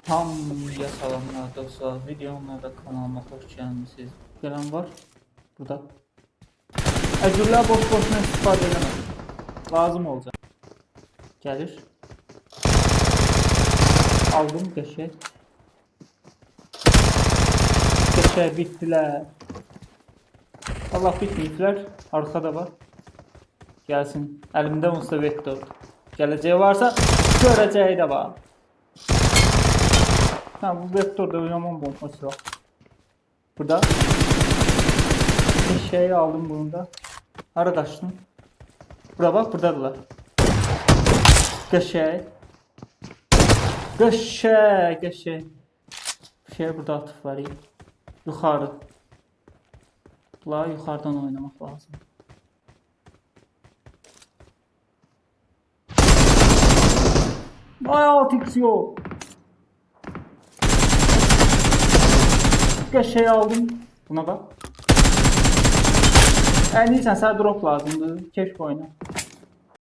Hamıya salamlar dostlar. Videomda da kanalıma hoş geldiniz. Gelen var burada. Əgürlər boş-boşuna istifadə edəməm. Lazım olacaq. Gəlir. Aldım qəşəng. Qəşəng bitdilər. Allah bitməyiblər. Arkada var. Gəlsin. Əlimdə onsuz da vektor. Gələcəyi varsa görəcəyi də var. Ha, bu vektor da yaman bombası var. Burada. Şeyi aldım bunu da. Hara qaçdın? Bura bak, buradadılar. Qəşəng. Qəşəng, qəşəng. Şey burada atıf var. Yuxarı. Bunlar yuxarıdan oynamaq lazım. Ay, 6x yok. Qəşəng aldım. Buna bak. Neyse, sana drop lazımdı. Keşke oyna.